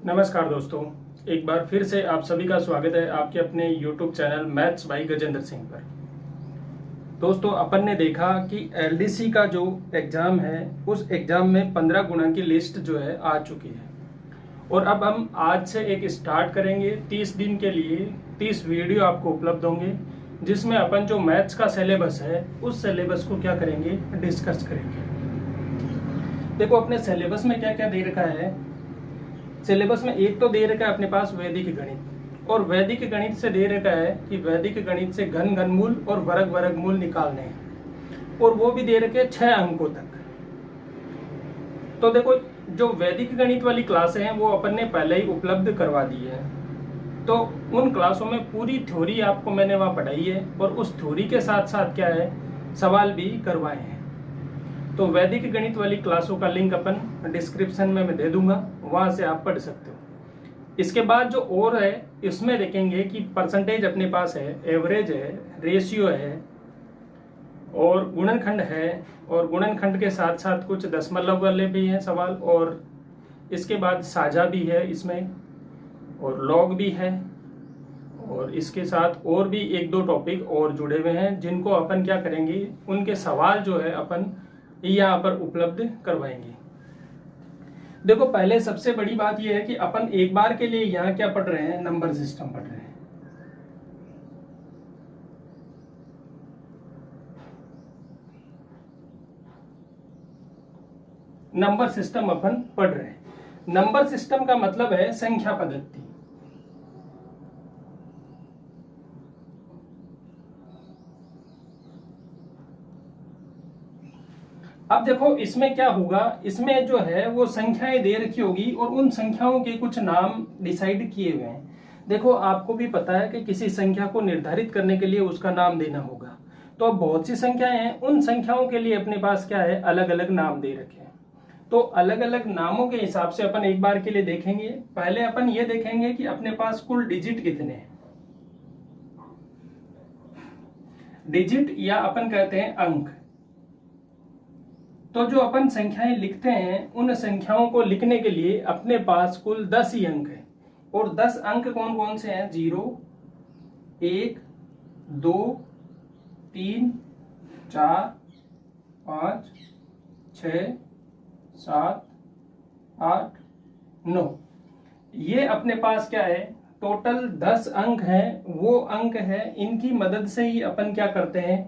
नमस्कार दोस्तों, एक बार फिर से आप सभी का स्वागत है आपके अपने YouTube channel maths by Gajendra Singh पर। दोस्तों, अपन ने देखा कि LDC का जो एग्ज़ाम है उस एग्ज़ाम में 15 गुणा की लिस्ट जो है आ चुकी है और अब हम आज से एक स्टार्ट करेंगे। 30 दिन के लिए 30 वीडियो आपको उपलब्ध होंगे जिसमें अपन जो मैथ्स का सिलेबस है उस सिलेबस को क्या करेंगे, डिस्कस करेंगे। देखो, अपने सिलेबस में क्या क्या दे रखा है। सिलेबस में एक तो दे रखा है अपने पास वैदिक गणित, और वैदिक गणित से दे रखा है कि वैदिक गणित से घन घनमूल और वर्ग वर्गमूल निकालने हैं, और वो भी दे रखे 6 अंकों तक। तो देखो, जो वैदिक गणित वाली क्लासें हैं वो अपन ने पहले ही उपलब्ध करवा दी है, तो उन क्लासों में पूरी थ्योरी आपको मैंने वहाँ पढ़ाई है और उस थ्योरी के साथ साथ क्या है, सवाल भी करवाए हैं। तो वैदिक गणित वाली क्लासों का लिंक अपन डिस्क्रिप्शन में मैं दे दूंगा, वहां से आप पढ़ सकते हो। इसके बाद जो और है इसमें देखेंगे कि परसेंटेज अपने पास है, एवरेज है, रेशियो है और गुणनखंड है, और गुणनखंड के साथ साथ कुछ दशमलव वाले भी हैं सवाल, और इसके बाद साझा भी है इसमें, और लॉग भी है, और इसके साथ और भी एक दो टॉपिक और जुड़े हुए हैं जिनको अपन क्या करेंगे, उनके सवाल जो है अपन यहाँ पर उपलब्ध करवाएंगे। देखो, पहले सबसे बड़ी बात यह है कि अपन एक बार के लिए यहाँ क्या पढ़ रहे हैं, नंबर सिस्टम पढ़ रहे हैं। नंबर सिस्टम अपन पढ़ रहे हैं। नंबर सिस्टम का मतलब है संख्या पद्धति। अब देखो, इसमें क्या होगा, इसमें जो है वो संख्याएं दे रखी होगी और उन संख्याओं के कुछ नाम डिसाइड किए हुए हैं। देखो, आपको भी पता है कि किसी संख्या को निर्धारित करने के लिए उसका नाम देना होगा। तो अब बहुत सी संख्याएं हैं, उन संख्याओं के लिए अपने पास क्या है, अलग अलग नाम दे रखे हैं। तो अलग अलग नामों के हिसाब से अपन एक बार के लिए देखेंगे। पहले अपन ये देखेंगे कि अपने पास कुल डिजिट कितने हैं। डिजिट या अपन कहते हैं अंक। तो जो अपन संख्याएं लिखते हैं उन संख्याओं को लिखने के लिए अपने पास कुल 10 ही अंक हैं, और 10 अंक कौन कौन से हैं, 0, 1, 2, 3, 4, 5, 6, 7, 8, 9। ये अपने पास क्या है, टोटल 10 अंक हैं। वो अंक है, इनकी मदद से ही अपन क्या करते हैं,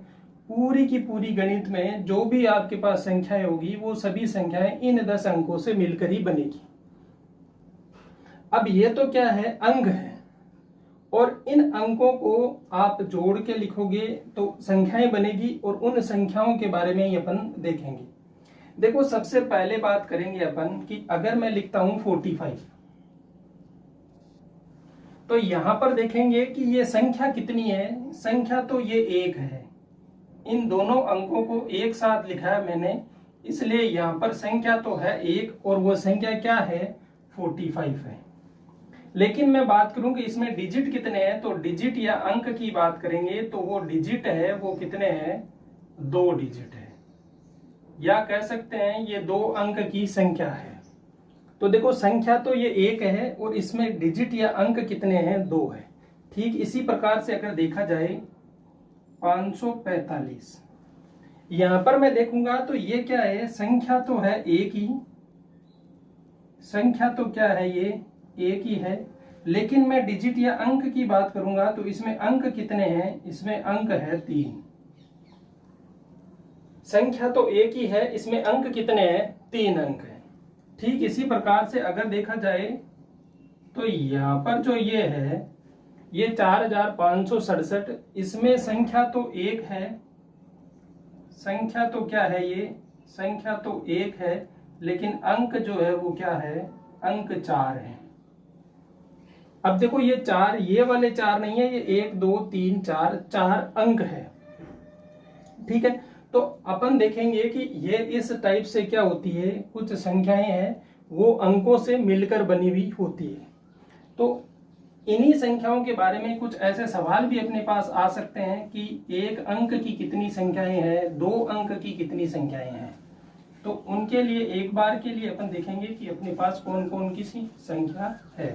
पूरी की पूरी गणित में जो भी आपके पास संख्याएं होगी वो सभी संख्याएं इन 10 अंकों से मिलकर ही बनेगी। अब ये तो क्या है, अंक है, और इन अंकों को आप जोड़ के लिखोगे तो संख्याएं बनेगी, और उन संख्याओं के बारे में ही अपन देखेंगे। देखो, सबसे पहले बात करेंगे अपन कि अगर मैं लिखता हूं 45, तो यहां पर देखेंगे कि ये संख्या कितनी है। संख्या तो ये 1 है, इन दोनों अंकों को एक साथ लिखा है मैंने, इसलिए यहां पर संख्या तो है 1 और वो संख्या क्या है, 45 है। लेकिन मैं बात करूं कि इसमें डिजिट कितने हैं, तो डिजिट या अंक की बात करेंगे तो वो डिजिट है, वो कितने हैं, 2 डिजिट है, या कह सकते हैं ये 2 अंक की संख्या है। तो देखो, संख्या तो ये 1 है और इसमें डिजिट या अंक कितने हैं, 2 है। ठीक इसी प्रकार से अगर देखा जाए 545, यहां पर मैं देखूंगा तो ये क्या है, संख्या तो है 1 ही, संख्या तो क्या है, ये 1 ही है। लेकिन मैं डिजिट या अंक की बात करूंगा तो इसमें अंक कितने हैं, इसमें अंक है 3। संख्या तो 1 ही है, इसमें अंक कितने हैं, 3 अंक है। ठीक इसी प्रकार से अगर देखा जाए तो यहां पर जो ये है, ये 4567, इसमें संख्या तो 1 है, संख्या तो क्या है, ये संख्या तो 1 है, लेकिन अंक जो है वो क्या है, अंक 4 है। अब देखो, ये 4, ये वाले 4 नहीं है, ये 1, 2, 3, 4 अंक है। ठीक है, तो अपन देखेंगे कि ये इस टाइप से क्या होती है, कुछ संख्याएं हैं वो अंकों से मिलकर बनी हुई होती है। तो इन्हीं संख्याओं के बारे में कुछ ऐसे सवाल भी अपने पास आ सकते हैं कि 1 अंक की कितनी संख्याएं हैं, 2 अंक की कितनी संख्याएं हैं। तो उनके लिए एक बार के लिए अपन देखेंगे कि अपने पास कौन कौन की सी संख्या है।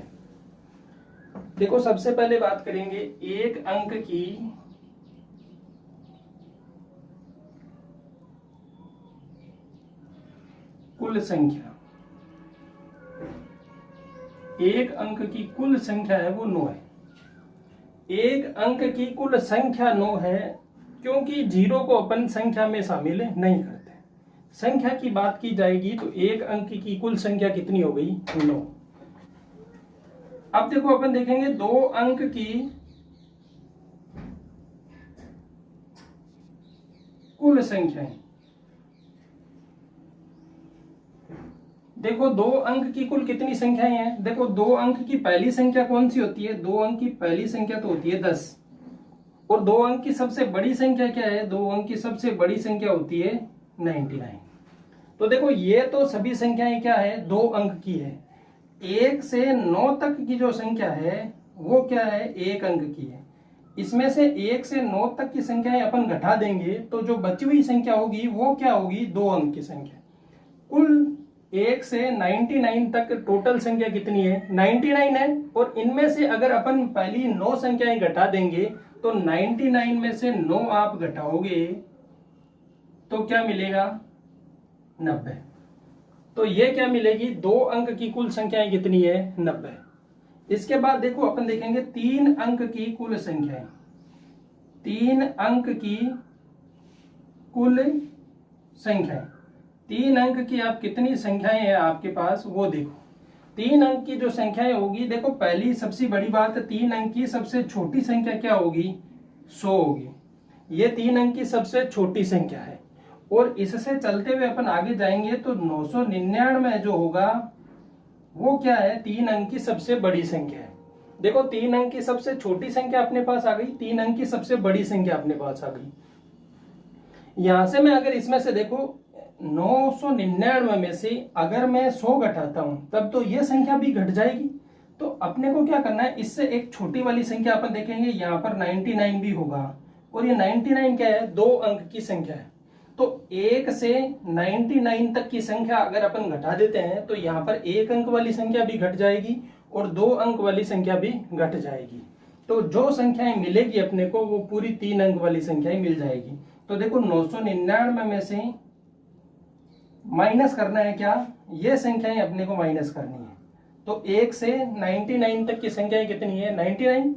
देखो सबसे पहले बात करेंगे एक अंक की कुल संख्या। एक अंक की कुल संख्या है वो 9 है। एक अंक की कुल संख्या 9 है, क्योंकि जीरो को अपन संख्या में शामिल नहीं करते। संख्या की बात की जाएगी तो एक अंक की कुल संख्या कितनी हो गई? 9। अब देखो अपन देखेंगे दो अंक की कुल संख्याएं। देखो दो अंक की कुल कितनी संख्याएं हैं? देखो दो अंक की पहली संख्या कौन सी होती है? दो अंक की पहली संख्या तो होती है 10। और दो अंक की सबसे बड़ी संख्या क्या है? दो अंक की सबसे बड़ी संख्या होती है 99। तो देखो ये तो सभी संख्याएं क्या है? दो अंक की है। 1 से 9 तक की जो संख्या है वो क्या है? एक अंक की है। इसमें से 1 से 9 तक की संख्याएं अपन घटा देंगे तो जो बची हुई संख्या होगी वो क्या होगी? दो अंक की संख्या। कुल 1 से 99 तक टोटल संख्या कितनी है? 99 है। और इनमें से अगर अपन पहली 9 संख्याएं घटा देंगे तो 99 में से 9 आप घटाओगे तो क्या मिलेगा? 90। तो ये क्या मिलेगी? दो अंक की कुल संख्याएं कितनी है? 90। इसके बाद देखो अपन देखेंगे 3 अंक की कुल संख्याएं। 3 अंक की कुल संख्याएं। 3 अंक की आप कितनी संख्याएं हैं आपके पास वो देखो। 3 अंक की जो संख्याएं होगी, देखो पहली सबसे बड़ी बात, 3 अंक की सबसे छोटी संख्या क्या होगी? 100 होगी। ये 3 अंक की सबसे छोटी संख्या है। और इससे चलते हुए अपन आगे जाएंगे तो 999 जो होगा वो क्या है? 3 अंक की सबसे बड़ी संख्या है। देखो 3 अंक की सबसे छोटी संख्या अपने पास आ गई, 3 अंक की सबसे बड़ी संख्या अपने पास आ गई। यहां से मैं अगर इसमें से देखो 999 में से अगर मैं 100 घटाता हूं तब तो ये संख्या भी घट जाएगी। तो अपने को क्या करना है? इससे एक छोटी वाली संख्या अपन देखेंगे, यहाँ पर 99 भी होगा। और ये 99 क्या है? दो अंक की संख्या है। तो 1 से 99 तक की संख्या अगर अपन घटा देते हैं तो यहाँ पर एक अंक वाली संख्या भी घट जाएगी और दो अंक वाली संख्या भी घट जाएगी। तो जो संख्याएं मिलेगी अपने को वो पूरी 3 अंक वाली संख्याएं मिल जाएगी। तो देखो 999 में से माइनस करना है क्या? ये संख्याएं अपने को माइनस करनी है। तो 1 से 99 तक की संख्याएं कितनी है? 99।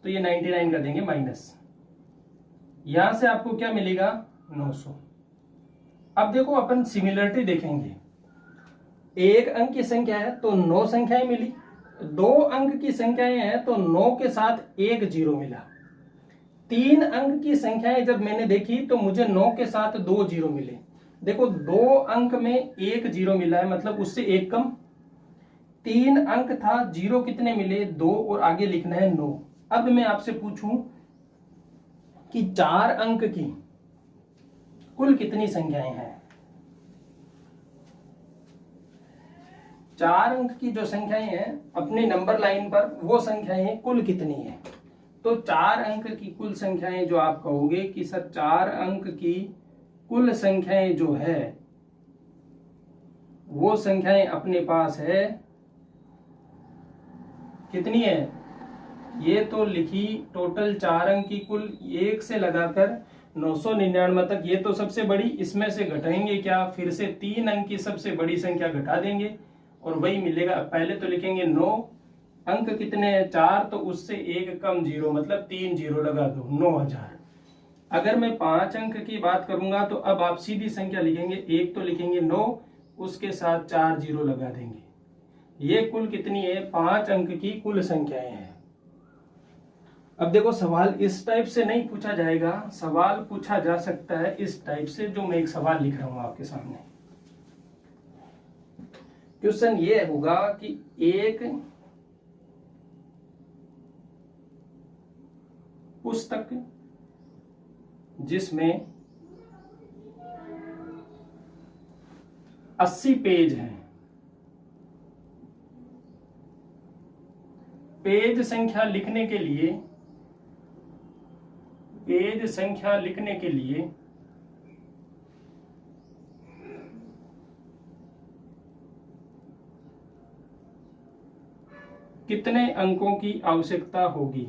तो ये 99 कर देंगे माइनस। यहां से आपको क्या मिलेगा? 900। अब देखो अपन सिमिलरिटी देखेंगे। एक अंक की संख्या है तो 9 संख्याएं मिली। दो अंक की संख्याएं हैं तो 9 के साथ एक जीरो मिला। 3 अंक की संख्याएं जब मैंने देखी तो मुझे 9 के साथ 2 जीरो मिले। देखो 2 अंक में एक जीरो मिला है, मतलब उससे एक कम। 3 अंक था, जीरो कितने मिले? 2। और आगे लिखना है 9। अब मैं आपसे पूछूं कि 4 अंक की कुल कितनी संख्याएं हैं? 4 अंक की जो संख्याएं हैं अपने नंबर लाइन पर वो संख्याएं कुल कितनी है? तो 4 अंक की कुल संख्याएं जो आप कहोगे कि सर 4 अंक की कुल संख्याएं जो है वो संख्याएं अपने पास है कितनी है? ये तो लिखी टोटल 4 अंक की कुल 1 से लगाकर 999 तक, ये तो सबसे बड़ी। इसमें से घटाएंगे क्या? फिर से 3 अंक की सबसे बड़ी संख्या घटा देंगे और वही मिलेगा। पहले तो लिखेंगे 9 अंक कितने हैं? 4। तो उससे एक कम जीरो, मतलब 3 जीरो लगा दो, 9000। अगर मैं 5 अंक की बात करूंगा तो अब आप सीधी संख्या लिखेंगे, एक तो लिखेंगे 9, उसके साथ 4 जीरो लगा देंगे। ये कुल कितनी है? 5 अंक की कुल संख्याएं हैं। अब देखो सवाल इस टाइप से नहीं पूछा जाएगा, सवाल पूछा जा सकता है इस टाइप से, जो मैं एक सवाल लिख रहा हूं आपके सामने। क्वेश्चन ये होगा कि एक पुस्तक जिसमें 80 पेज हैं, पेज संख्या लिखने के लिए कितने अंकों की आवश्यकता होगी?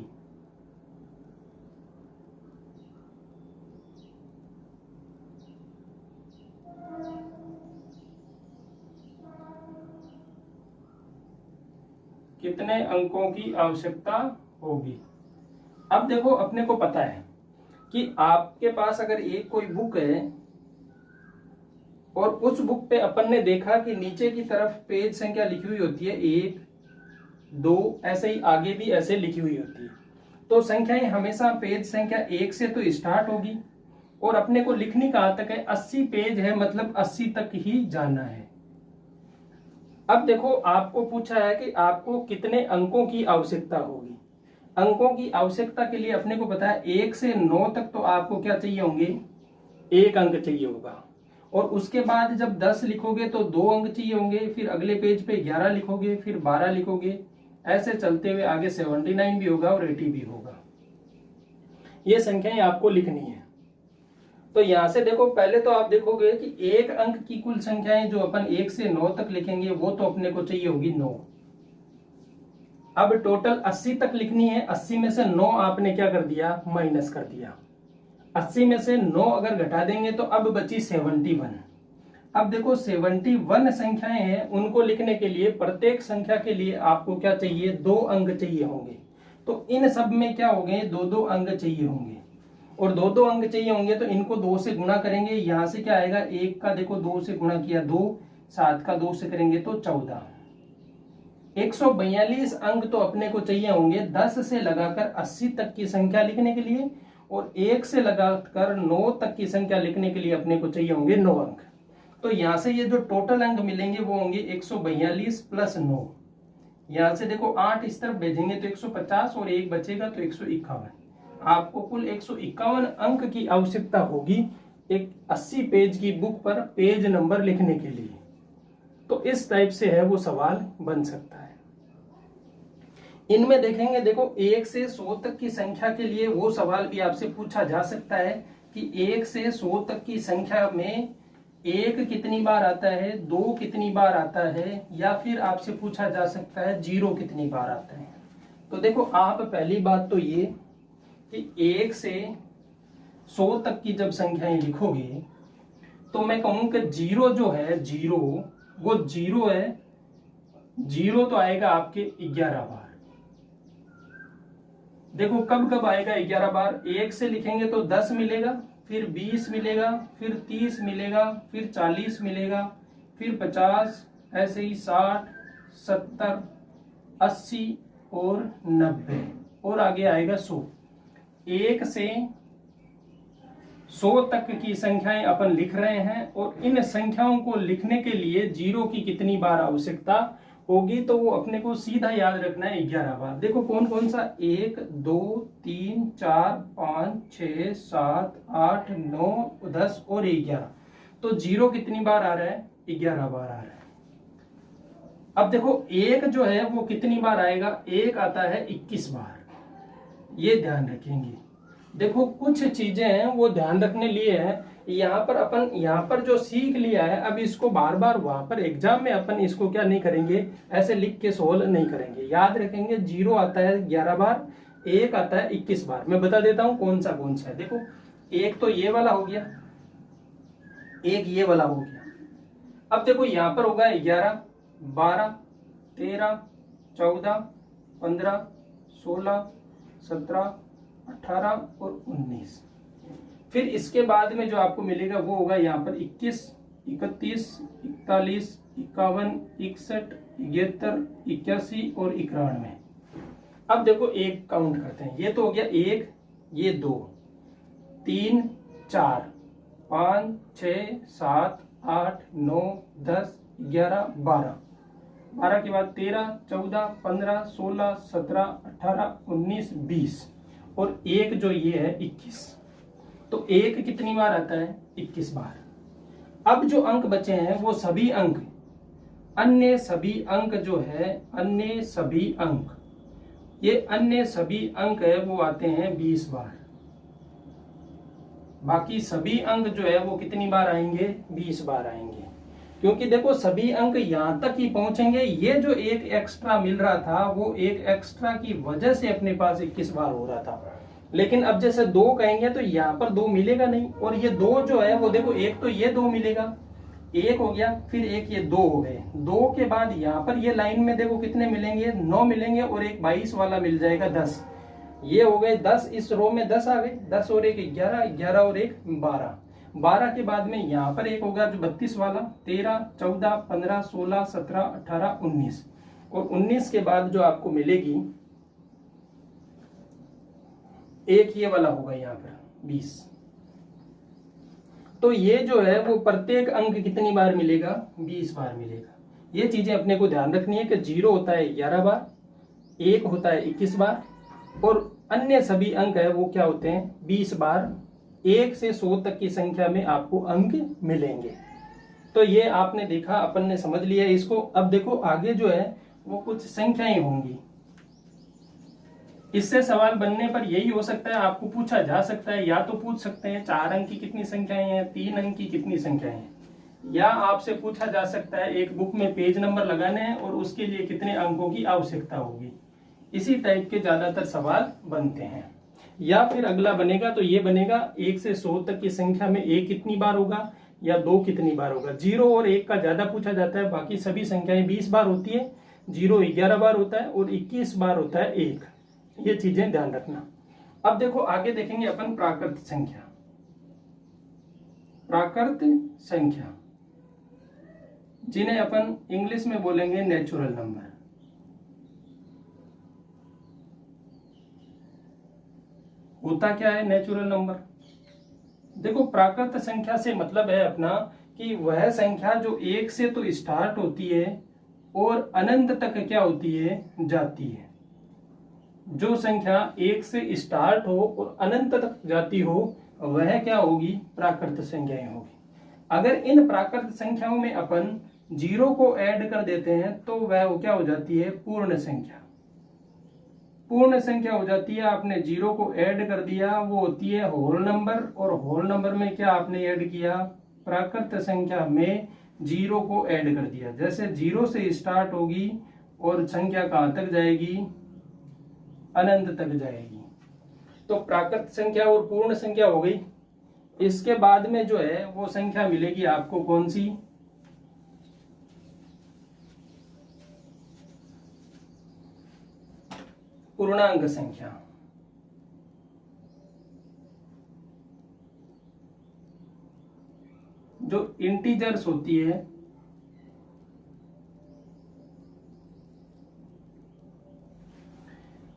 कितने अंकों की आवश्यकता होगी? अब देखो, अपने को पता है कि आपके पास अगर एक कोई बुक है और उस बुक पे अपन ने देखा कि नीचे की तरफ पेज संख्या लिखी हुई होती है 1, 2, ऐसे ही आगे भी ऐसे लिखी हुई होती है, तो संख्याएं हमेशा पेज संख्या 1 से तो स्टार्ट होगी और अपने को लिखनी कहां तक है? 80 पेज है, मतलब 80 तक ही जाना है। अब देखो, आपको पूछा है कि आपको कितने अंकों की आवश्यकता होगी। अंकों की आवश्यकता के लिए अपने को पता है 1 से 9 तक तो आपको क्या चाहिए होंगे? 1 अंक चाहिए होगा। और उसके बाद जब 10 लिखोगे तो 2 अंक चाहिए होंगे, फिर अगले पेज पे 11 लिखोगे, फिर 12 लिखोगे, ऐसे चलते हुए आगे 79 भी होगा और 80 भी होगा। ये संख्याएं आपको लिखनी है। तो यहां से देखो, पहले तो आप देखोगे कि 1 अंक की कुल संख्याएं जो अपन 1 से 9 तक लिखेंगे वो तो अपने को चाहिए होगी 9। अब टोटल 80 तक लिखनी है, 80 में से 9 आपने क्या कर दिया? माइनस कर दिया। 80 में से 9 अगर घटा देंगे तो अब बची 71। अब देखो, 71 संख्याएं हैं, उनको लिखने के लिए प्रत्येक संख्या के लिए आपको क्या चाहिए? 2 अंक चाहिए होंगे। तो इन सब में क्या हो गए? 2-2 अंक चाहिए होंगे, और 2-2 अंक चाहिए होंगे तो इनको 2 से गुणा करेंगे। यहां से क्या आएगा? 1 का देखो 2 से गुणा किया 2, 7 का 2 से करेंगे तो 14। 142 अंक तो अपने को चाहिए होंगे 10 से लगाकर 80 तक की संख्या लिखने के लिए, और 1 से लगाकर 9 तक की संख्या लिखने के लिए अपने को चाहिए होंगे 9 अंक। तो यहां से ये जो टोटल अंक मिलेंगे वो होंगे 142 प्लस 9। यहां से देखो 8 इस तरफ भेजेंगे तो 150 और 1 बचेगा तो 151। आपको कुल 151 अंक की आवश्यकता होगी एक 80 पेज की बुक पर पेज नंबर लिखने के लिए। तो इस टाइप से है वो सवाल बन सकता है। इनमें देखेंगे, देखो 1 से 100 तक की संख्या के लिए वो सवाल भी आपसे पूछा जा सकता है कि 1 से 100 तक की संख्या में 1 कितनी बार आता है, 2 कितनी बार आता है, या फिर आपसे पूछा जा सकता है 0 कितनी बार आता है। तो देखो, आप पहली बात तो ये कि 1 से 100 तक की जब संख्याएं लिखोगे तो मैं कहूं कि 0 जो है, 0 वो 0 है। 0 तो आएगा आपके 11 बार। देखो कब कब आएगा 11 बार? 1 से लिखेंगे तो 10 मिलेगा, फिर 20 मिलेगा, फिर 30 मिलेगा, फिर 40 मिलेगा, फिर 50, ऐसे ही 60, 70, 80 और 90, और आगे आएगा 100। 1 से 100 तक की संख्याएं अपन लिख रहे हैं, और इन संख्याओं को लिखने के लिए 0 की कितनी बार आवश्यकता होगी? तो वो अपने को सीधा याद रखना है 11 बार। देखो कौन कौन सा? 1, 2, 3, 4, 5, 6, 7, 8, 9, 10 और 11। तो 0 कितनी बार आ रहा है? 11 बार आ रहा है। अब देखो 1 जो है वो कितनी बार आएगा? 1 आता है 21 बार। ये ध्यान रखेंगे। देखो कुछ चीजें हैं वो ध्यान रखने लिए है। यहाँ पर अपन यहाँ पर जो सीख लिया है, अब इसको बार बार वहां पर एग्जाम में अपन इसको क्या नहीं करेंगे, ऐसे लिख के सोल्व नहीं करेंगे, याद रखेंगे। 0 आता है 11 बार, 1 आता है 21 बार। मैं बता देता हूं कौन सा है। देखो, एक तो ये वाला हो गया, एक ये वाला हो गया। अब देखो यहाँ पर होगा 11, 12, 13, 14, 15, 16, 17, 18 और 19। फिर इसके बाद में जो आपको मिलेगा वो होगा यहाँ पर 21, 31, 41, 51, 61, 73, 81 और 91। अब देखो एक काउंट करते हैं। ये तो हो गया 1, ये 2, 3, 4, 5, 6, 7, 8, 9, 10, 11, 12। 12 के बाद 13, 14, 15, 16, 17, 18, 19, 20 और एक जो ये है 21। तो 1 कितनी बार आता है? 21 बार। अब जो अंक बचे हैं वो सभी अंक, अन्य सभी अंक जो है, अन्य सभी अंक, ये अन्य सभी अंक है वो आते हैं 20 बार। बाकी सभी अंक जो है वो कितनी बार आएंगे? 20 बार आएंगे। क्योंकि देखो सभी अंक यहाँ तक ही पहुंचेंगे। ये जो एक एक्स्ट्रा मिल रहा था वो एक एक्स्ट्रा की वजह से अपने पास 21 बार हो रहा था। लेकिन अब जैसे 2 कहेंगे तो यहाँ पर 2 मिलेगा नहीं, और ये 2 जो है वो देखो, एक तो ये 2 मिलेगा, एक हो गया, फिर एक ये 2 हो गए। 2 के बाद यहाँ पर ये लाइन में देखो कितने मिलेंगे, 9 मिलेंगे, और एक 22 वाला मिल जाएगा 10। ये हो गए 10, इस रो में 10 आ गए, 10 और एक 11, 11 और एक 12। 12 के बाद में यहाँ पर एक होगा जो 32 वाला, 13, 14, 15, 16, 17, 18, 19, और 19 के बाद जो आपको मिलेगी एक ये वाला होगा यहाँ पर 20। तो ये जो है वो प्रत्येक अंक कितनी बार मिलेगा, 20 बार मिलेगा। ये चीजें अपने को ध्यान रखनी है कि 0 होता है 11 बार, 1 होता है 21 बार, और अन्य सभी अंक है वो क्या होते हैं 20 बार। 1 से 100 तक की संख्या में आपको अंक मिलेंगे। तो ये आपने देखा, अपन ने समझ लिया इसको। अब देखो आगे जो है वो कुछ संख्याएं होंगी। इससे सवाल बनने पर यही हो सकता है, आपको पूछा जा सकता है, या तो पूछ सकते हैं 4 अंक की कितनी संख्याएं हैं, 3 अंक की कितनी संख्याएं हैं, या आपसे पूछा जा सकता है एक बुक में पेज नंबर लगाने हैं और उसके लिए कितने अंकों की आवश्यकता होगी। इसी टाइप के ज्यादातर सवाल बनते हैं। या फिर अगला बनेगा तो ये बनेगा 1 से 100 तक की संख्या में 1 कितनी बार होगा या 2 कितनी बार होगा। 0 और 1 का ज्यादा पूछा जाता है, बाकी सभी संख्याएं 20 बार होती है। 0 11 बार होता है और 21 बार होता है 1। ये चीजें ध्यान रखना। अब देखो आगे देखेंगे अपन प्राकृत संख्या। प्राकृत संख्या जिन्हें अपन इंग्लिश में बोलेंगे नेचुरल नंबर। होता क्या है नेचुरल नंबर? देखो प्राकृत संख्या से मतलब है अपना कि वह संख्या जो 1 से तो स्टार्ट होती है और अनंत तक क्या होती है, जाती है। जो संख्या 1 से स्टार्ट हो और अनंत तक जाती हो वह क्या होगी, प्राकृत संख्याएं होगी। अगर इन प्राकृत संख्याओं में अपन 0 को ऐड कर देते हैं तो वह क्या हो जाती है, पूर्ण संख्या। पूर्ण संख्या हो जाती है। आपने 0 को ऐड कर दिया, वो होती है होल नंबर, और होल नंबर में क्या आपने ऐड किया, प्राकृत संख्या में 0 को ऐड कर दिया। जैसे 0 से स्टार्ट होगी और संख्या कहां तक जाएगी, अनंत तक जाएगी। तो प्राकृत संख्या और पूर्ण संख्या हो गई। इसके बाद में जो है वो संख्या मिलेगी आपको कौन सी, पूर्णांक संख्या। जो इंटीजर्स होती है,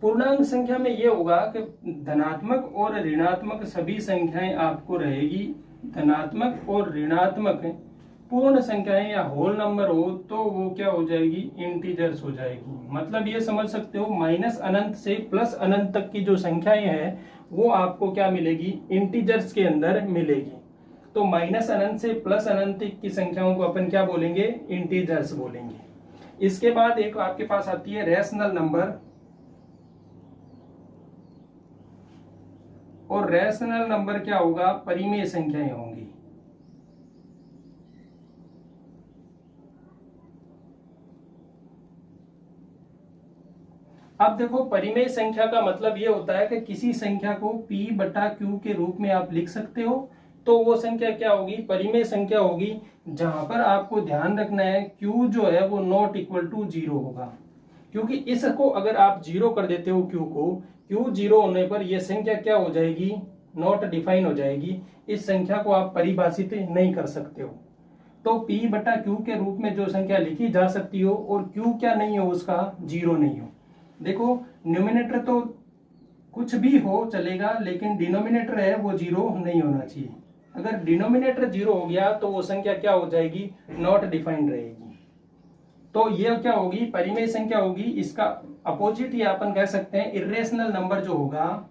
पूर्णांक संख्या में ये होगा कि धनात्मक और ऋणात्मक सभी संख्याएं आपको रहेगी। धनात्मक और ऋणात्मक पूर्ण संख्याएं या होल नंबर हो तो वो क्या हो जाएगी, इंटीजर्स हो जाएगी। मतलब ये समझ सकते हो माइनस अनंत से प्लस अनंत तक की जो संख्याएं हैं वो आपको क्या मिलेगी, इंटीजर्स के अंदर मिलेगी। तो माइनस अनंत से प्लस अनंत की संख्याओं को अपन क्या बोलेंगे, इंटीजर्स बोलेंगे। इसके बाद एक आपके पास आती है रैशनल नंबर, और रैशनल नंबर क्या होगा, परिमेय संख्याएं होंगी। अब देखो परिमेय संख्या का मतलब ये होता है कि किसी संख्या को P/Q के रूप में आप लिख सकते हो, तो वो संख्या क्या होगी, परिमेय संख्या होगी। जहां पर आपको ध्यान रखना है Q जो है वो नॉट इक्वल टू 0 होगा, क्योंकि इसको अगर आप 0 कर देते हो Q को, Q 0 होने पर यह संख्या क्या हो जाएगी, नॉट डिफाइन हो जाएगी। इस संख्या को आप परिभाषित नहीं कर सकते हो। तो P/Q के रूप में जो संख्या लिखी जा सकती हो और Q क्या नहीं हो, उसका 0 नहीं हो। देखो न्यूमिनेटर तो कुछ भी हो चलेगा, लेकिन डिनोमिनेटर है वो 0 नहीं होना चाहिए। अगर डिनोमिनेटर 0 हो गया तो वो संख्या क्या हो जाएगी, नॉट डिफाइंड रहेगी। तो ये क्या होगी, परिमेय संख्या होगी। इसका अपोजिट ये अपन कह सकते हैं इर्रेशनल नंबर जो होगा,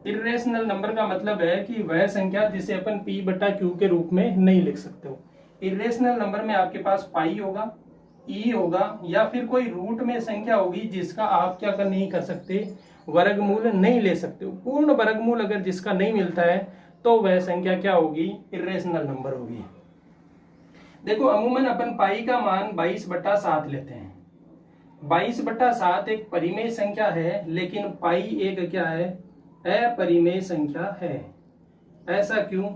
इर्रेशनल नंबर का मतलब है कि वह संख्या जिसे अपन P/Q के रूप में नहीं लिख सकते हो। इर्रेशनल नंबर में आपके पास पाई होगा, ई होगा, या फिर कोई रूट में संख्या होगी जिसका आप क्या कर नहीं कर सकते, वर्गमूल नहीं ले सकते हो। पूर्ण वर्गमूल अगर जिसका नहीं मिलता है तो वह संख्या क्या होगी, इर्रेशनल नंबर होगी। देखो अमूमन अपन पाई का मान 22/7 लेते हैं। 22/7 एक परिमेय संख्या है, लेकिन पाई एक क्या है, अपरिमेय संख्या है। ऐसा क्यों?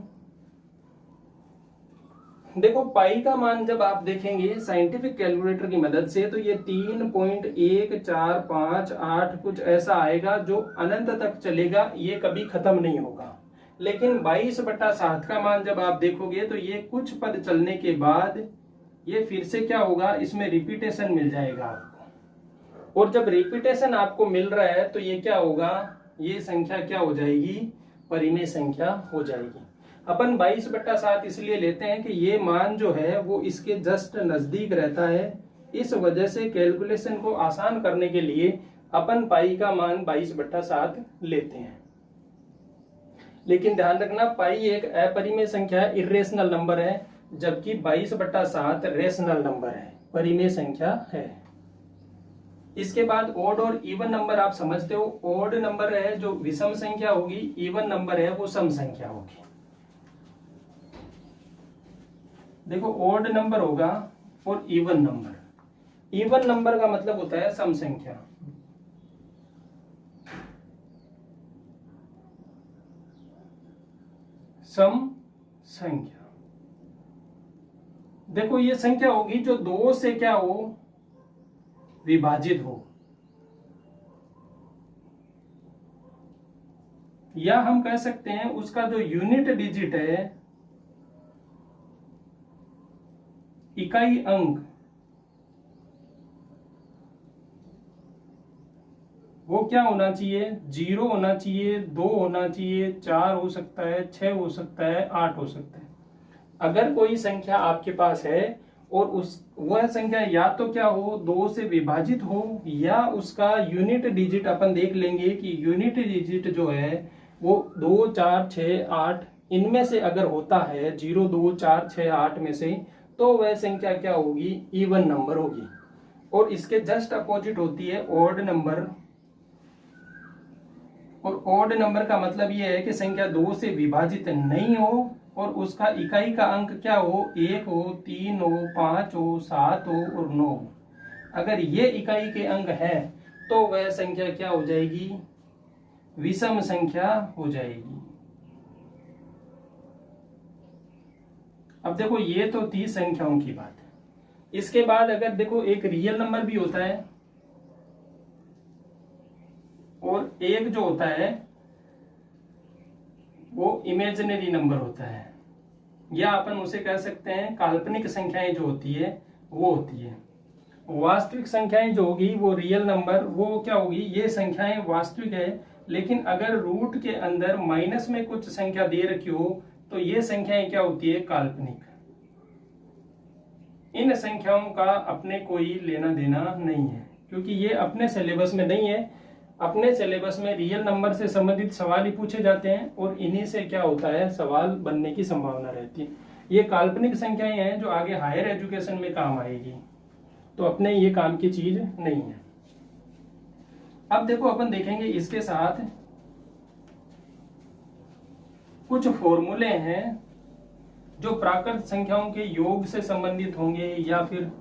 देखो पाई का मान जब आप देखेंगे साइंटिफिक कैलकुलेटर की मदद से तो ये 3.1458 कुछ ऐसा आएगा जो अनंत तक चलेगा, ये कभी खत्म नहीं होगा। लेकिन 22/7 का मान जब आप देखोगे तो ये कुछ पद चलने के बाद ये फिर से क्या होगा, इसमें रिपीटेशन मिल जाएगा आपको। और जब रिपीटेशन आपको मिल रहा है तो ये क्या होगा, ये संख्या क्या हो जाएगी, परिमेय संख्या हो जाएगी। अपन 22/7 इसलिए लेते हैं कि ये मान जो है वो इसके जस्ट नजदीक रहता है। इस वजह से कैलकुलेशन को आसान करने के लिए अपन पाई का मान 22/7 लेते हैं। लेकिन ध्यान रखना पाई एक अपरिमेय संख्या है, इर्रेशनल नंबर है, जबकि 22/7 रेशनल नंबर है, परिमेय संख्या है। इसके बाद ओड और इवन नंबर आप समझते हो। ओड नंबर है जो विषम संख्या होगी, इवन नंबर है वो सम संख्या होगी। देखो ओड नंबर होगा और इवन नंबर। इवन नंबर का मतलब होता है सम संख्या। सम संख्या देखो ये संख्या होगी जो 2 से क्या हो, विभाजित हो, या हम कह सकते हैं उसका जो यूनिट डिजिट है, इकाई अंक, वो क्या होना चाहिए, 0 होना चाहिए, 2 होना चाहिए, 4 हो सकता है, 6 हो सकता है, 8 हो सकता है। अगर कोई संख्या आपके पास है और वह संख्या या तो क्या हो, 2 से विभाजित हो, या उसका यूनिट डिजिट अपन देख लेंगे कि यूनिट डिजिट जो है वो 2, 4, 6, 8 इनमें से अगर होता है, 0, 2, 4, 6, 8 में से, तो वह संख्या क्या होगी, इवन नंबर होगी। और इसके जस्ट अपोजिट होती है ऑड नंबर। और ऑड नंबर का मतलब यह है कि संख्या 2 से विभाजित नहीं हो और उसका इकाई का अंक क्या हो, 1 हो, 3 हो, 5 हो, 7 हो और 9 हो। अगर ये इकाई के अंक है तो वह संख्या क्या हो जाएगी, विषम संख्या हो जाएगी। अब देखो ये तो थी संख्याओं की बात। इसके बाद अगर देखो एक रियल नंबर भी होता है और एक जो होता है वो इमेजिनरी नंबर होता है, या अपन उसे कह सकते हैं काल्पनिक संख्याएं जो होती है वो होती है। वास्तविक संख्याएं जो होगी वो रियल नंबर, वो क्या होगी, ये संख्याएं वास्तविक है, लेकिन अगर रूट के अंदर माइनस में कुछ संख्या दे रखी हो तो ये संख्याएं क्या होती है, काल्पनिक। इन संख्याओं का अपने कोई लेना देना नहीं है, क्योंकि ये अपने सिलेबस में नहीं है। अपने सिलेबस में रियल नंबर से संबंधित सवाल ही पूछे जाते हैं और इन्हीं से क्या होता है, सवाल बनने की संभावना रहती है। ये काल्पनिक संख्याएं हैं जो आगे हायर एजुकेशन में काम आएगी, तो अपने ये काम की चीज नहीं है। अब देखो अपन देखेंगे इसके साथ कुछ फॉर्मूले हैं जो प्राकृत संख्याओं के योग से संबंधित होंगे, या फिर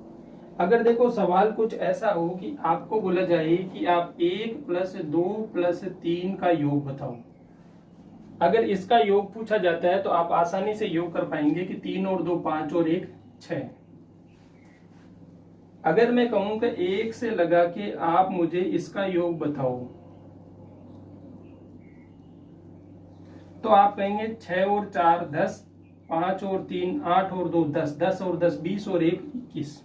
अगर देखो सवाल कुछ ऐसा हो कि आपको बोला जाए कि आप 1 + 2 + 3 का योग बताओ। अगर इसका योग पूछा जाता है तो आप आसानी से योग कर पाएंगे कि 3 और 2 5 और 1 6। अगर मैं कहूं कि 1 से लगा के आप मुझे इसका योग बताओ, तो आप कहेंगे 6 और 4 10, 5 और 3 8 और 2 10, 10 और 10 20 और 1 21।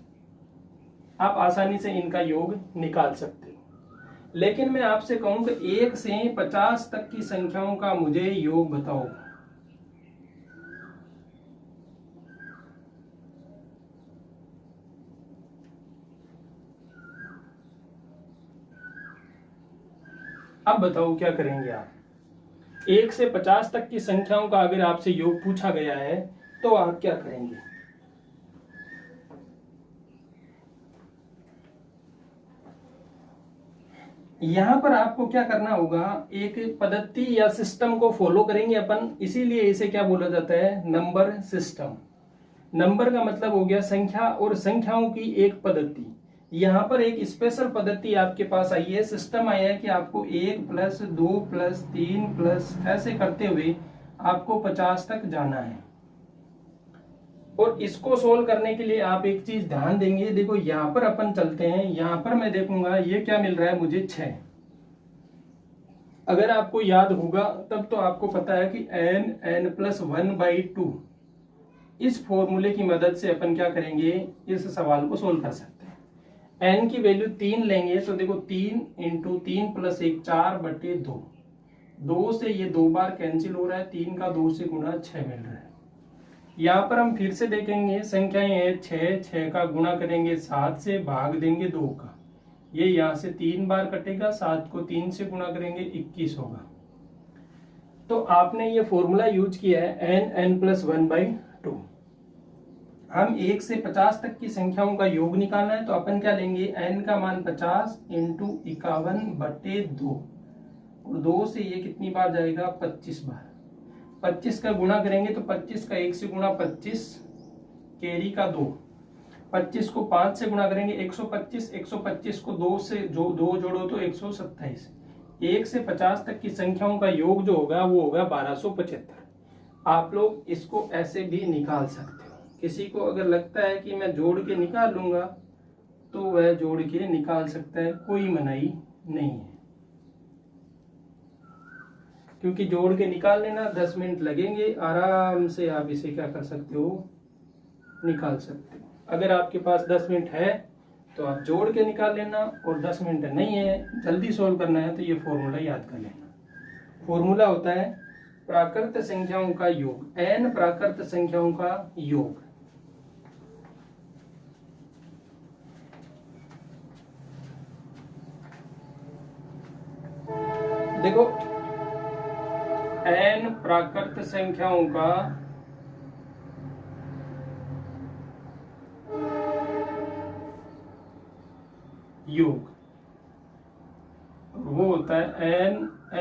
आप आसानी से इनका योग निकाल सकते हो। लेकिन मैं आपसे कहूं कि 1 से 50 तक की संख्याओं का मुझे योग बताओ, अब बताओ क्या करेंगे आप। 1 से 50 तक की संख्याओं का अगर आपसे योग पूछा गया है तो आप क्या करेंगे। यहाँ पर आपको क्या करना होगा, एक पद्धति या सिस्टम को फॉलो करेंगे अपन, इसीलिए इसे क्या बोला जाता है, नंबर सिस्टम। नंबर का मतलब हो गया संख्या और संख्याओं की एक पद्धति। यहाँ पर एक स्पेशल पद्धति आपके पास आई है, सिस्टम आया है कि आपको 1 + 2 + 3 प्लस ऐसे करते हुए आपको 50 तक जाना है। और इसको सोल्व करने के लिए आप एक चीज ध्यान देंगे, देखो यहाँ पर अपन चलते हैं, यहाँ पर मैं देखूंगा ये क्या मिल रहा है मुझे 6। अगर आपको याद होगा तब तो आपको पता है कि n+1/2, इस फॉर्मूले की मदद से अपन क्या करेंगे, इस सवाल को सोल्व कर सकते हैं। n की वैल्यू 3 लेंगे तो देखो 3 × 3 + 1 4/2, 2 से ये 2 बार कैंसिल हो रहा है, 3 का 2 से गुणा 6 मिल रहा है। यहाँ पर हम फिर से देखेंगे संख्याएं हैं 6 का गुणा करेंगे 7 से, भाग देंगे 2 का, ये यहाँ से 3 बार कटेगा, 7 को 3 से गुणा करेंगे 21 होगा। तो आपने ये फॉर्मूला यूज किया है n+1/2। हम 1 से 50 तक की संख्याओं का योग निकालना है, तो अपन क्या लेंगे, n का मान 50 × 51/2, और 2 से ये कितनी बार जाएगा, 25 बार। 25 का गुणा करेंगे तो 25 का 1 से गुणा 25, कैरी का 2, 25 को 5 से गुणा करेंगे 125, 125 को 2 से जो 2 जोड़ो तो 127। 1 से 50 तक की संख्याओं का योग जो होगा वो होगा 1275। आप लोग इसको ऐसे भी निकाल सकते हो, किसी को अगर लगता है कि मैं जोड़ के निकाल लूंगा तो वह जोड़ के निकाल सकता है, कोई मनाही नहीं है, क्योंकि जोड़ के निकाल लेना 10 मिनट लगेंगे, आराम से आप इसे क्या कर सकते हो, निकाल सकते हो। अगर आपके पास 10 मिनट है तो आप जोड़ के निकाल लेना, और 10 मिनट नहीं है, जल्दी सोल्व करना है, तो ये फॉर्मूला याद कर लेना। फॉर्मूला होता है प्राकृत संख्याओं का योग, n प्राकृत संख्याओं का योग। देखो n प्राकृत संख्याओं का योग वो होता है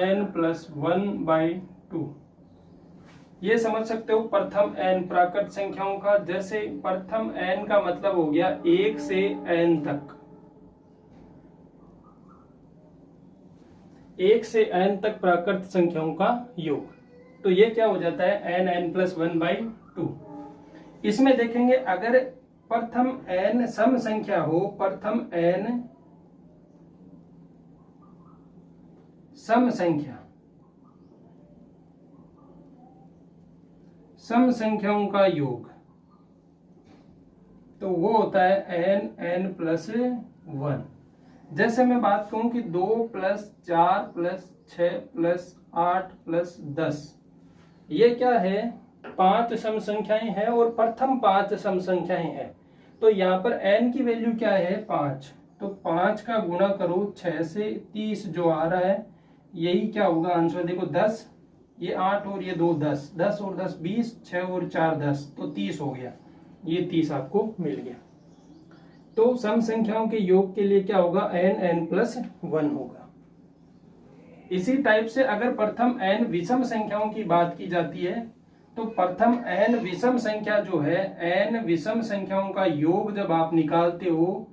n+1/2। ये समझ सकते हो प्रथम n प्राकृत संख्याओं का, जैसे प्रथम n का मतलब हो गया 1 से n तक, 1 से n तक प्राकृत संख्याओं का योग। तो ये क्या हो जाता है, n+1/2। इसमें देखेंगे अगर प्रथम n सम संख्या हो, प्रथम n सम संख्या, सम संख्याओं का योग, तो वो होता है n+1। जैसे मैं बात कहूं कि 2 + 4 + 6 + 8 + 10, ये क्या है, 5 सम संख्याएं हैं और प्रथम 5 सम संख्याएं हैं। तो यहाँ पर n की वैल्यू क्या है, 5, तो 5 का गुणा करो 6 से, 30 जो आ रहा है यही क्या होगा आंसर, देखो 10, ये 8 और ये 2 10, 10 और 10 20, 6 और 4 10, तो 30 हो गया, ये 30 आपको मिल गया। तो सम संख्याओं के योग के लिए क्या होगा, n+1 होगा। इसी टाइप से अगर प्रथम n विषम संख्याओं की बात की जाती है, तो प्रथम n विषम संख्या जो है, n विषम संख्याओं का योग जब आप निकालते हो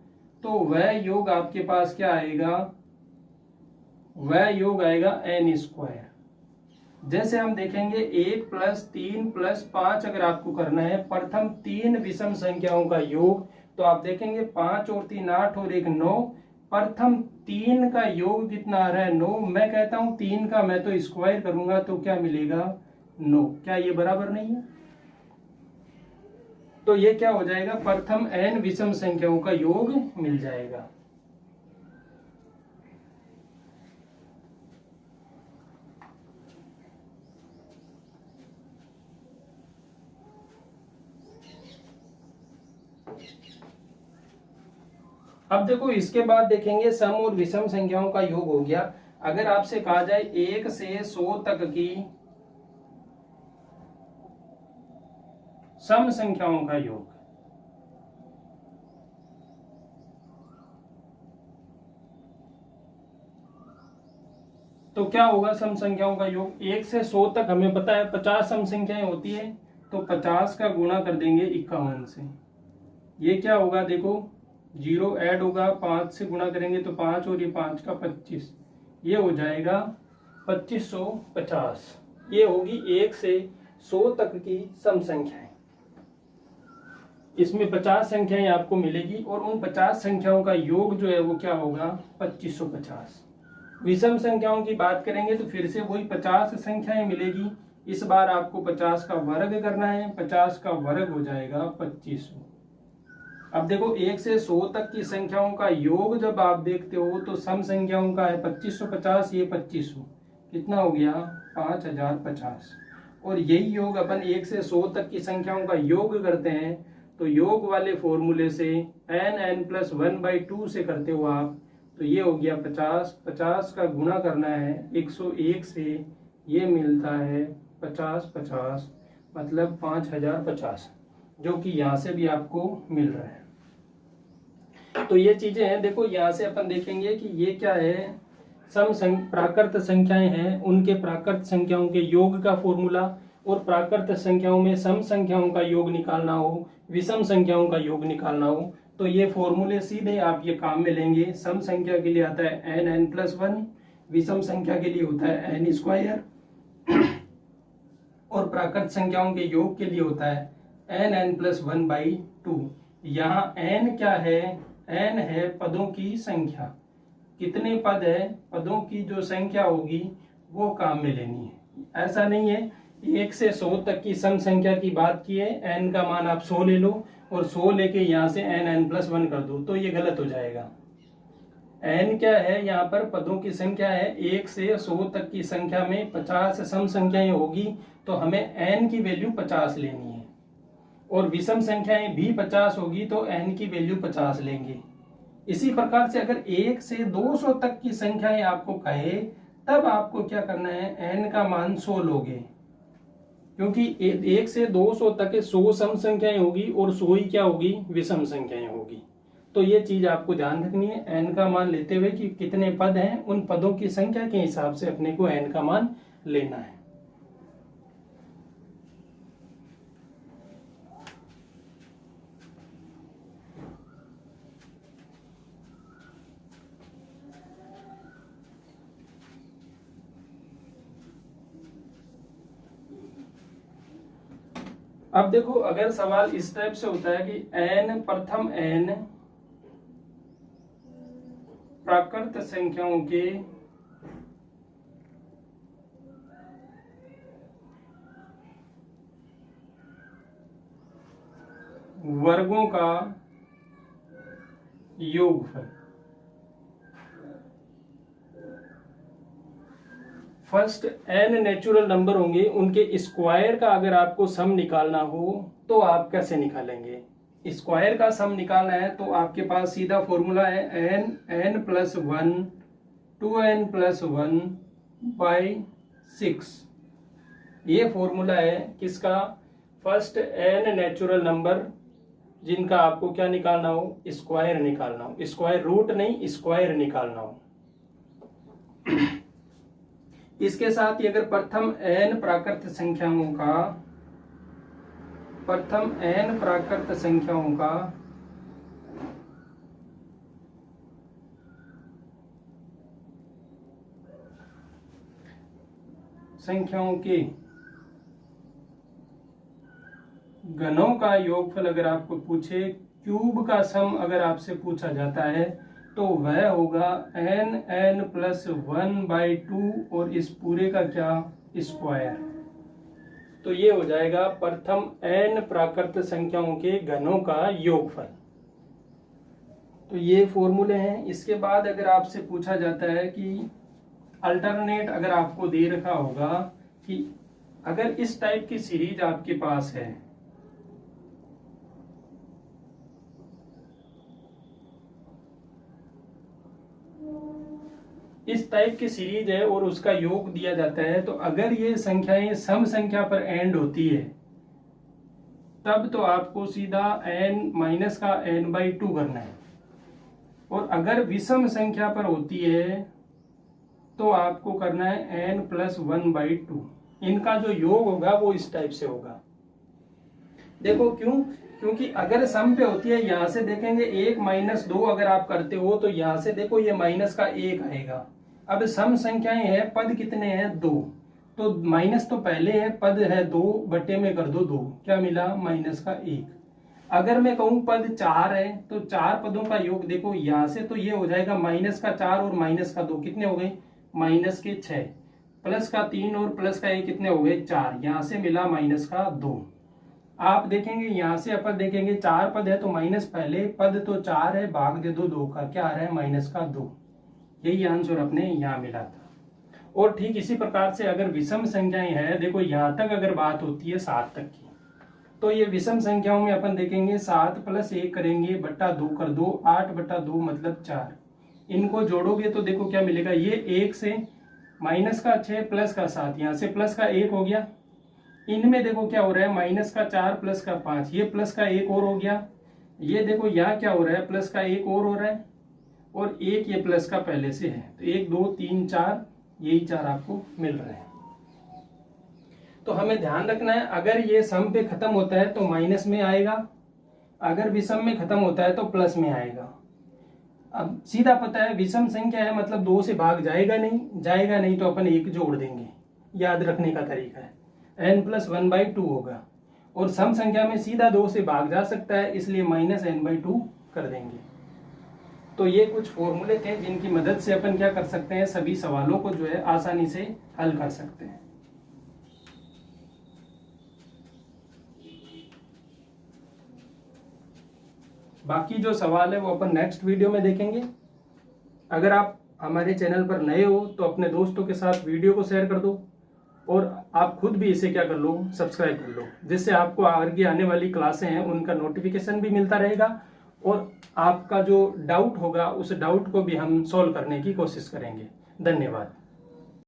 तो वह योग आपके पास क्या आएगा, वह योग आएगा n²। जैसे हम देखेंगे 1 + 3 + 5 अगर आपको करना है प्रथम 3 विषम संख्याओं का योग, तो आप देखेंगे 5 और 3 8 और 1 9, प्रथम 3 का योग कितना आ रहा है, 9। मैं कहता हूं 3 का मैं तो स्क्वायर करूंगा तो क्या मिलेगा, 9। क्या ये बराबर नहीं है? तो ये क्या हो जाएगा, प्रथम n विषम संख्याओं का योग मिल जाएगा। अब देखो इसके बाद देखेंगे सम और विषम संख्याओं का योग हो गया। अगर आपसे कहा जाए 1 से 100 तक की सम संख्याओं का योग, तो क्या होगा सम संख्याओं का योग। 1 से 100 तक हमें पता है 50 सम संख्याएं होती है, तो 50 का गुणा कर देंगे 51 से। ये क्या होगा देखो, 0 ऐड होगा, 5 से गुणा करेंगे तो 5 और ये 5 का 25, ये हो जाएगा 2550। ये होगी 1 से 100 तक की सम संख्याएं। इसमें 50 संख्याएं आपको मिलेगी और उन 50 संख्याओं का योग जो है वो क्या होगा 2550। विषम संख्याओं की बात करेंगे तो फिर से वही 50 संख्याएं मिलेगी। इस बार आपको 50 का वर्ग करना है, 50 का वर्ग हो जाएगा 2500। अब देखो 1 से 100 तक की संख्याओं का योग जब आप देखते हो तो सम संख्याओं का है 2550, ये 2500 कितना हो गया 5050। और यही योग अपन 1 से 100 तक की संख्याओं का योग करते हैं तो योग वाले फॉर्मूले से n+1/2 से करते हो आप, तो ये हो गया 50। 50 का गुणा करना है 101 से, ये मिलता है 50 मतलब 5050, जो कि यहाँ से भी आपको मिल रहा है। तो ये चीजें हैं। देखो यहाँ से अपन देखेंगे कि ये क्या है, प्राकृत संख्याएं हैं, उनके प्राकृत संख्याओं के योग का फॉर्मूला, और प्राकृत संख्याओं में सम संख्याओं का योग निकालना हो, विषम संख्याओं का योग निकालना हो, तो ये फॉर्मूले सीधे आप ये काम में लेंगे। सम संख्या के लिए आता है n+1, विषम संख्या के लिए होता है n² और प्राकृत संख्याओं के योग के लिए होता है n+1/2। यहाँ n क्या है, n है पदों की संख्या। कितने पद है, पदों की जो संख्या होगी वो काम में लेनी है। ऐसा नहीं है 1 से 100 तक की सम संख्या की बात की है, n का मान आप 100 ले लो और 100 लेके यहाँ से n+1 कर दो, तो ये गलत हो जाएगा। n क्या है, यहाँ पर पदों की संख्या है। 1 से 100 तक की संख्या में 50 सम संख्याएं होगी, तो हमें n की वैल्यू 50 लेनी है, और विषम संख्याएं भी 50 होगी तो n की वैल्यू 50 लेंगे। इसी प्रकार से अगर 1 से 200 तक की संख्याएं आपको कहे, तब आपको क्या करना है, n का मान 100 लोगे, क्योंकि 1 से 200 तक 100 सम संख्याएं होगी और 100 ही क्या होगी, विषम संख्याएं होगी। तो ये चीज आपको ध्यान रखनी है, n का मान लेते हुए कि कितने पद हैं, उन पदों की संख्या के हिसाब से अपने को n का मान लेना है। अब देखो अगर सवाल इस टाइप से होता है कि n प्रथम n प्राकृत संख्याओं के वर्गों का योगफल, फर्स्ट n नेचुरल नंबर होंगे, उनके स्क्वायर का अगर आपको सम निकालना हो तो आप कैसे निकालेंगे। स्क्वायर का सम निकालना है तो आपके पास सीधा फॉर्मूला है n+1 2n+1/6। ये फॉर्मूला है किसका, फर्स्ट n नेचुरल नंबर जिनका आपको क्या निकालना हो, स्क्वायर निकालना हो, स्क्वायर रूट नहीं, स्क्वायर निकालना हो। इसके साथ ही अगर प्रथम n प्राकृत संख्याओं का संख्याओं के घनों का योगफल अगर आपको पूछे, क्यूब का सम अगर आपसे पूछा जाता है, तो वह होगा n+1/2 और इस पूरे का क्या, स्क्वायर। तो ये हो जाएगा प्रथम n प्राकृत संख्याओं के घनों का योगफल। तो ये फॉर्मूले हैं। इसके बाद अगर आपसे पूछा जाता है कि अल्टरनेट अगर आपको दे रखा होगा कि अगर इस टाइप की सीरीज आपके पास है, इस टाइप की सीरीज है और उसका योग दिया जाता है, तो अगर ये संख्याएं सम संख्या पर एंड होती है तब तो आपको सीधा n-n/2 करना है, और अगर विषम संख्या पर होती है तो आपको करना है n+1/2। इनका जो योग होगा वो इस टाइप से होगा। देखो क्यों? क्योंकि अगर सम पे होती है, यहां से देखेंगे 1-2 अगर आप करते हो तो यहां से देखो ये माइनस का 1 आएगा। अब सम संख्याएं हैं, पद कितने हैं? 2। तो माइनस तो पहले है, पद है 2, बटे में कर दो 2, क्या मिला? -1। अगर मैं कहूं पद 4 है तो 4 पदों का योग देखो यहां से तो ये हो जाएगा -4 और -2 कितने हो गए? -6। +3 और +1 कितने हो गए? 4। यहां से मिला -2। आप देखेंगे यहां से अपन देखेंगे 4 पद है तो माइनस पहले, पद तो 4 है, भाग दे दो 2 का, क्या आ रहा है? -2। यही आंसर अपने यहाँ मिला था। और ठीक इसी प्रकार से अगर विषम संख्याएं हैं, देखो यहां तक अगर बात होती है 7 तक की, तो ये विषम संख्याओं में अपन देखेंगे 7 + 1 करेंगे, बटा 2 कर दो, 8/2 मतलब 4। इनको जोड़ोगे तो देखो क्या मिलेगा? ये 1 से -6 +7, यहाँ से +1 हो गया। इनमें देखो क्या हो रहा है? -4 +5, ये +1 और हो गया। ये देखो यहाँ क्या हो रहा है? +1 और हो रहा है, और एक ये प्लस का पहले से है, तो 1 2 3 4, यही 4 आपको मिल रहे हैं। तो हमें ध्यान रखना है, अगर ये सम पे खत्म होता है तो माइनस में आएगा, अगर विषम में खत्म होता है तो प्लस में आएगा। अब सीधा पता है विषम संख्या है मतलब 2 से भाग जाएगा नहीं तो अपन 1 जोड़ देंगे। याद रखने का तरीका है n+1/2 होगा, और सम संख्या में सीधा 2 से भाग जा सकता है, इसलिए -n/2 कर देंगे। तो ये कुछ फॉर्मूले थे जिनकी मदद से अपन क्या कर सकते हैं? सभी सवालों को जो है आसानी से हल कर सकते हैं। बाकी जो सवाल है वो अपन नेक्स्ट वीडियो में देखेंगे। अगर आप हमारे चैनल पर नए हो तो अपने दोस्तों के साथ वीडियो को शेयर कर दो, और आप खुद भी इसे क्या कर लो? सब्सक्राइब कर लो, जिससे आपको आगे आने वाली क्लासें हैं उनका नोटिफिकेशन भी मिलता रहेगा, और आपका जो डाउट होगा उस डाउट को भी हम सॉल्व करने की कोशिश करेंगे। धन्यवाद।